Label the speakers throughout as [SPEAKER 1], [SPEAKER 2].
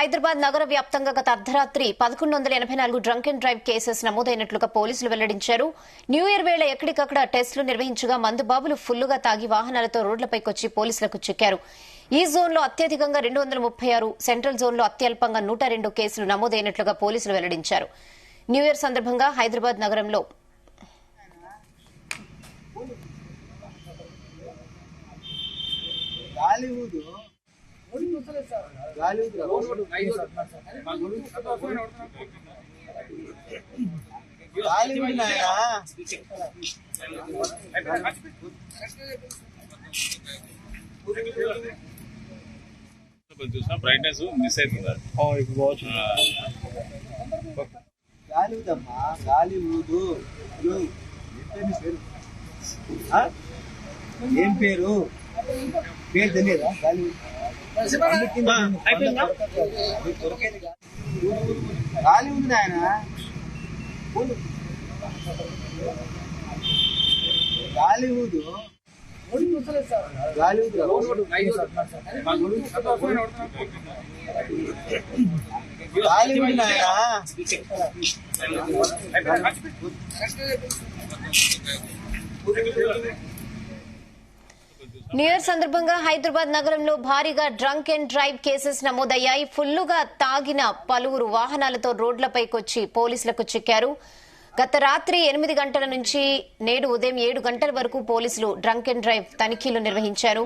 [SPEAKER 1] హైదరాబాద్ నగర వ్యాప్తంగా గత అర్ధరాత్రి 1184 డ్రంక్ అండ్ డ్రైవ్ కేసెస్ నమోదైనట్లుగా పోలీసులు వెల్లడించారు. న్యూ ఇయర్ వేళ ఎక్కడికక్కడ టెస్టులు నిర్వహించగా మందుబాబులు ఫుల్లుగా తాగి వాహనాలతో రోడ్లపైకొచ్చి పోలీసులకు చిక్కారు. ఈ జోన్లో అత్యధికంగా 236, సెంట్రల్ జోన్లో అత్యల్పంగా 102 కేసులు నమోదైనట్లుగా పోలీసులు వెల్లడించారు. న్యూ ఇయర్ సందర్భంగా హైదరాబాద్ నగరంలో
[SPEAKER 2] బ్రైట్నెస్ మిస్ అవుతుందా
[SPEAKER 3] గాలి ఊదమ్మా, గాలి ఊదు. ఏం పేరు? పేరు తెలియదా? గాలి గాలి ఉంది నాయన. గాలి ఊదు, గాలి ఊదు. గాలి ఉంది నాయన.
[SPEAKER 1] న్యూ ఇయర్ సందర్భంగా హైదరాబాద్ నగరంలో భారీగా డ్రంక్ అండ్ డ్రైవ్ కేసెస్ నమోదయ్యాయి. ఫుల్లుగా తాగిన పలువురు వాహనాలతో రోడ్లపైకొచ్చి పోలీసులకు చిక్కారు. గత రాత్రి 8 గంటల నుంచి నేడు ఉదయం 7 గంటల వరకు పోలీసులు డ్రంక్ అండ్ డ్రైవ్ తనిఖీలు నిర్వహించారు.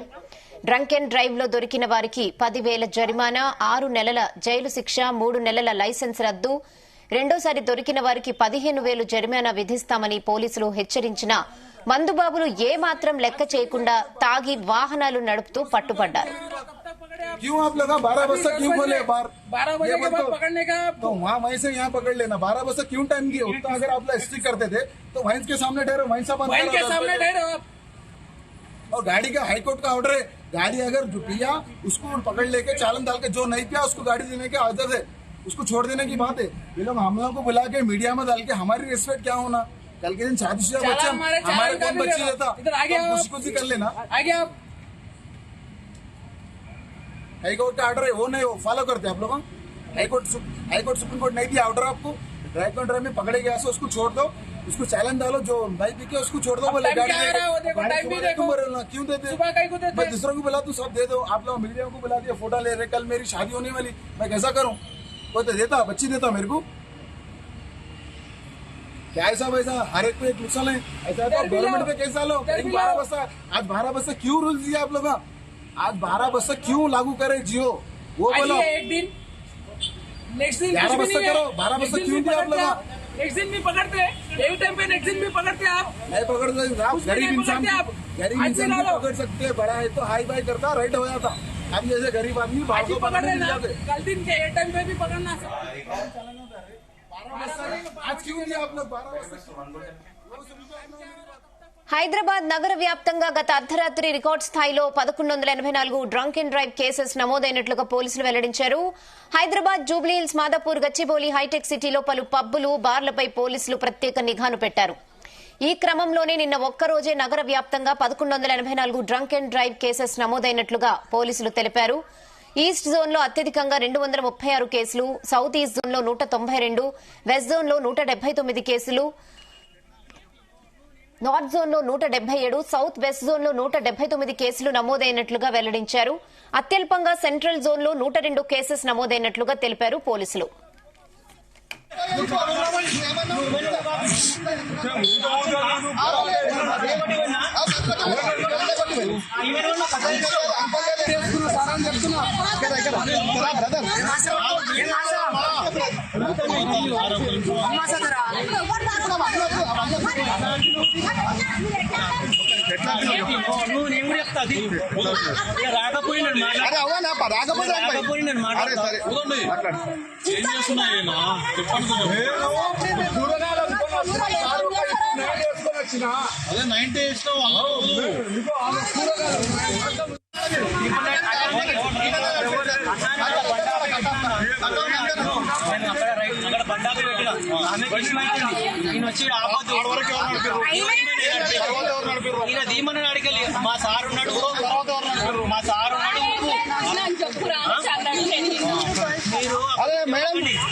[SPEAKER 1] డ్రంక్ అండ్ డ్రైవ్ లో దొరికిన వారికి 10,000 జరిమానా, 6 నెలల జైలు శిక్ష, 3 నెలల లైసెన్స్ రద్దు, రెండోసారి దొరికిన వారికి 15,000 జరిమానా విధిస్తామని పోలీసులు హెచ్చరించిన మందుబాబులు ఏమాత్రం లెక్క చేయకుండా తాగి వాహనాలు నడుపుతూ పట్టుబడ్డారు.
[SPEAKER 4] क्यों आप लोग 12 बजे क्यों खोले? 12 बजे के बाद पकड़ने का तो वहाँ वहीं से यहाँ पकड़ लेना. 12 बजे क्यों टाइम किए? उतना अगर आप लोग स्ट्रिक करते थे तो वाइन्स के सामने ठहरो, वाइन साहब के सामने ठहरो. और गाड़ी का हाईकोर्ट का ऑर्डर है, गाड़ी अगर जो पिया उसको पकड़ लेके चालन डाल के, जो नहीं पिया उसको गाड़ी देने के आदत है, उसको छोड़ देने की बात है. ये लोग हम लोगों को बुला के मीडिया में डाल के हमारी रिस्पेक्ट क्या होना? कल के दिन शादीशुदा बच्चे हमारे कौन बच्ची देता? खुशी खुशी कर लेना. आगे आप हाईकोर्ट का ऑर्डर है, वो नहीं वो फॉलो करते आप लोग. हाईकोर्ट सुप्रीम कोर्ट नहीं दिया ऑर्डर आपको. ड्राइव एंड ड्राइव में पकड़े गया से उसको छोड़ दो, उसको चालन डालो, जो बाइक पी के उसको छोड़ दो. बोले क्यों देते? मैं दूसरों को बुला, तू सब दे दो. आप लोग मीडिया को बुला दिया, फोटो ले रहे. कल मेरी शादी होने वाली, मैं कैसा करूँ? कोई तो देता, बच्ची देता मेरे को. क्या ऐसा वैसा हर एक पे एक नुकसान है. ऐसा तो गवर्नमेंट पे कैसा लो? 12 बजे आज 12 बजे क्यों रूल दिया आप लोग? आज 12 बजे क्यों लागू करे जियो? वो बोलो. एक दिन नेक्स्ट दिन 11 बजे करो, 12 बजे क्यों दिया आप लोग? नेक्स्ट दिन भी पकड़ते हैं, यही टाइम पे नेक्स्ट दिन भी पकड़ते आप. नहीं पकड़ते आप. गरीब इंसान भी पकड़ सकते हैं. बड़ा है तो हाई बाई करता, राइट हो जाता. हम जैसे गरीब आदमी बाहर पकड़ जाते. कल दिन के ये टाइम पे भी पकड़ना. आज क्यों दिया आप लोग 12 बजे?
[SPEAKER 1] హైదరాబాద్ నగర వ్యాప్తంగా గత అర్ధరాత్రి రికార్డు స్థాయిలో 1184 డ్రంక్ అండ్ డ్రైవ్ కేసెస్ నమోదైనట్లుగా పోలీసులు వెల్లడించారు. హైదరాబాద్, జూబ్లీహిల్స్, మాదాపూర్, గచ్చిబౌలి, హైటెక్ సిటీలో పలు పబ్బులు, బార్లపై పోలీసులు ప్రత్యేక నిఘాను పెట్టారు. ఈ క్రమంలోనే నిన్న ఒక్కరోజే నగర వ్యాప్తంగా 1184 డ్రంక్ అండ్ డ్రైవ్ కేసెస్ నమోదైనట్లుగా పోలీసులు తెలిపారు. ఈస్ట్ జోన్లో అత్యధికంగా 236 కేసులు, సౌత్ ఈస్ట్ జోన్లో 192, వెస్ట్ జోన్లో 179 కేసులు, నార్త్ జోన్లో 177, సౌత్ వెస్ట్ జోన్లో 179 కేసులు నమోదైనట్లుగా వెల్లడించారు. అత్యల్పంగా సెంట్రల్ జోన్లో 102 కేసెస్ నమోదైనట్లుగా తెలిపారు పోలీసులు.
[SPEAKER 2] ఏం చేస్తున్నాయేనా అదే 90 దీమని అడిగలి మా సార్ ఉన్నాడు మా సార్ ఉన్నాడు మీరు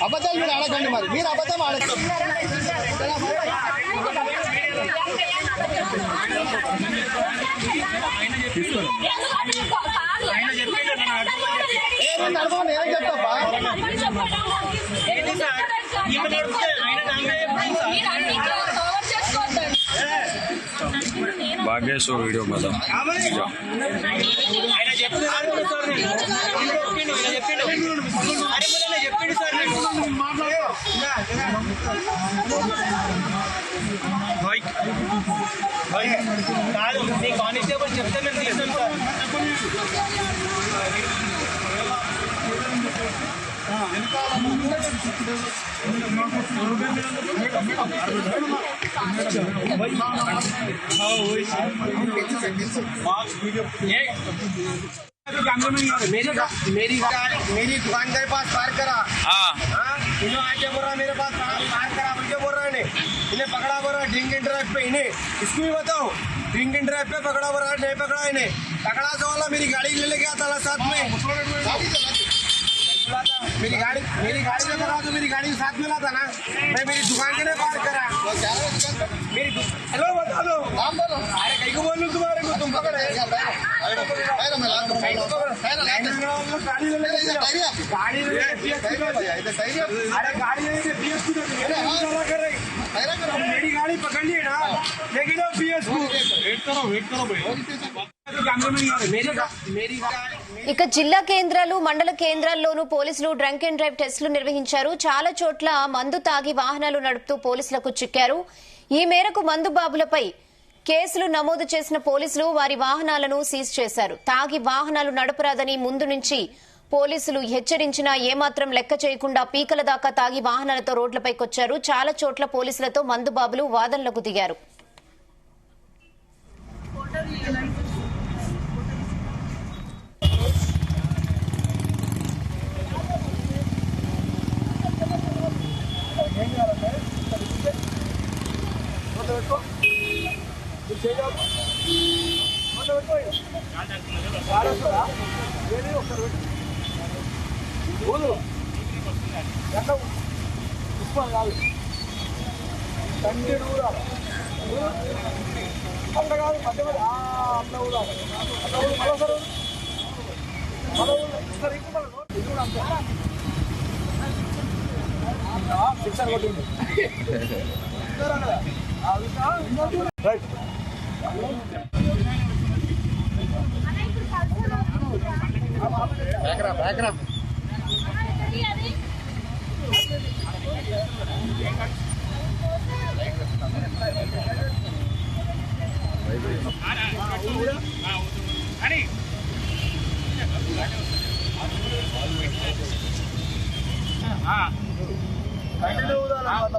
[SPEAKER 3] అబద్ధాలు మీరు ఆడకండి, మరి మీరు అబద్ధం ఆడకండి. నేనే చెప్తాపా.
[SPEAKER 5] భాగ్యేశ్వర్ వీడియో కదా
[SPEAKER 3] కానిస్టేబుల్ చెప్తే మేము తీస్తాం సార్. मेरी दुकान के पास पार्क करा. इन्होंने आके बोल रहा मेरे पास पार्क करा मुझे बोल रहा है. इन्हें पकड़ा बोल रहा ड्रिंक एंड ड्राइव पे. इन्हें इसको भी बताओ ड्रिंक एंड ड्राइव पे पकड़ा बोल रहा नहीं पकड़ा. इन्हें पकड़ा तो वाला मेरी गाड़ी ले लेके आता था साथ में. मेरी गाड़ी में करा तो मेरी गाड़ी साथ में लाता ना. मैं मेरी दुकान के लिए पार्क करा. मेरी हेलो बता दो नाम बोलो. अरे कहीं को बोल लूँ तुम्हारे को तुम पकड़े गाड़ी मेरी गाड़ी पकड़ ली ना लेकिन वेट करो भाई.
[SPEAKER 1] ఇక జిల్లా కేంద్రాలు మండల కేంద్రాల్లోనూ పోలీసులు డ్రంక్ అండ్ డ్రైవ్ టెస్టులు నిర్వహించారు. చాలా చోట్ల మందు తాగి వాహనాలు నడుపుతూ పోలీసులకు చిక్కారు. ఈ మేరకు మందు బాబులపై కేసులు నమోదు చేసిన పోలీసులు వారి వాహనాలను సీజ్ చేశారు. తాగి వాహనాలు నడపరాదని ముందు నుంచి పోలీసులు హెచ్చరించినా ఏమాత్రం లెక్క చేయకుండా పీకల దాకా తాగి వాహనాలతో రోడ్లపైకొచ్చారు. చాలా చోట్ల పోలీసులతో మందు బాబులు వాదనలకు దిగారు.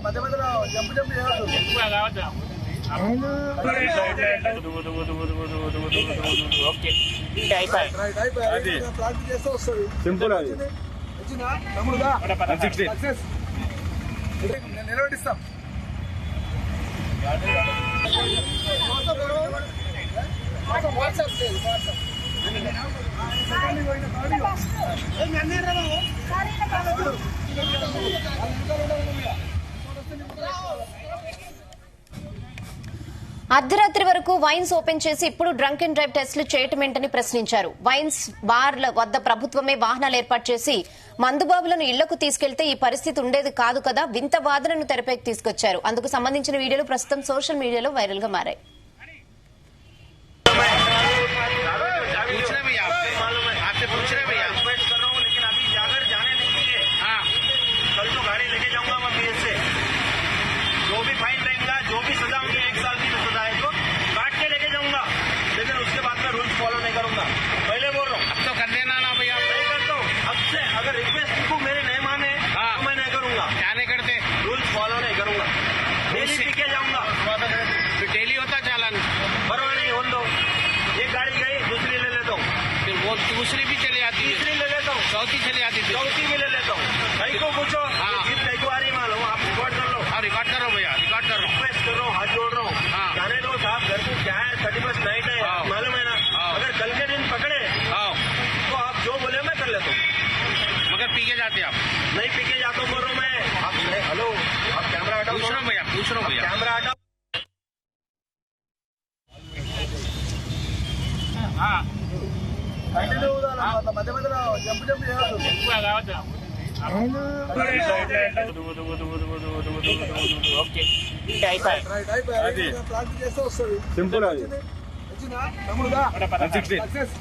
[SPEAKER 4] మధ్య మధ్యలో జంపు చేయవద్దు. ప్రాక్టీస్ చేస్తే వస్తుంది. సింపుల్ అది వచ్చిందా తమ్ముడుగా సక్సెస్ నిలబెట్టిస్తాం.
[SPEAKER 1] అర్ధరాత్రి వరకు వైన్స్ ఓపెన్ చేసి ఇప్పుడు డ్రంక్ అండ్ డ్రైవ్ టెస్టులు చేయటమేంటని ప్రశ్నించారు. వైన్స్ బార్ల వద్ద ప్రభుత్వమే వాహనాలు ఏర్పాటు చేసి మందుబాబులను ఇళ్లకు తీసుకెళ్తే ఈ పరిస్థితి ఉండేది కాదు కదా. వింత వాదనను తెరపైకి తీసుకొచ్చారు. అందుకు సంబంధించిన వీడియోలు ప్రస్తుతం సోషల్ మీడియాలో వైరల్ గా మారాయి.
[SPEAKER 5] दूसरी भी चली आती है,
[SPEAKER 4] तीसरी ले लेता हूँ,
[SPEAKER 5] चौथी चली आती थी,
[SPEAKER 4] चौथी भी ले लेता हूँ. कहीं को पूछो कई को आ रही मालूम. आप रिकॉर्ड कर लो.
[SPEAKER 5] हाँ रिकॉर्ड करो भैया, रिकॉर्ड कर लो.
[SPEAKER 4] रिक्वेस्ट कर रहा हूँ, हाथ जोड़ रहा हूँ. जाने दो साहब, घर में क्या है, 31 नाइट है, मालूम है ना. अगर कल के दिन पकड़े तो आप जो बोले मैं कर लेता हूँ.
[SPEAKER 5] मगर पी के जाते आते आप?
[SPEAKER 3] नहीं पी के जाता हूँ बोल रहा हूँ मैं। आप हेलो, आप कैमरा हटाओ।
[SPEAKER 5] पूछ रहा हूँ भैया, पूछ रहा हूँ भैया।
[SPEAKER 3] कैमरा हटाओ।
[SPEAKER 4] కంటిన్యూ మధ్య మధ్యలో జంప్ జంప్ చేయొద్దు. రైట్ అయిపోయి ప్రాక్టీస్ చేస్తే వస్తుంది.
[SPEAKER 3] సింపుల్ అది.
[SPEAKER 4] వచ్చిందా తమ్ముడుగా సక్సెస్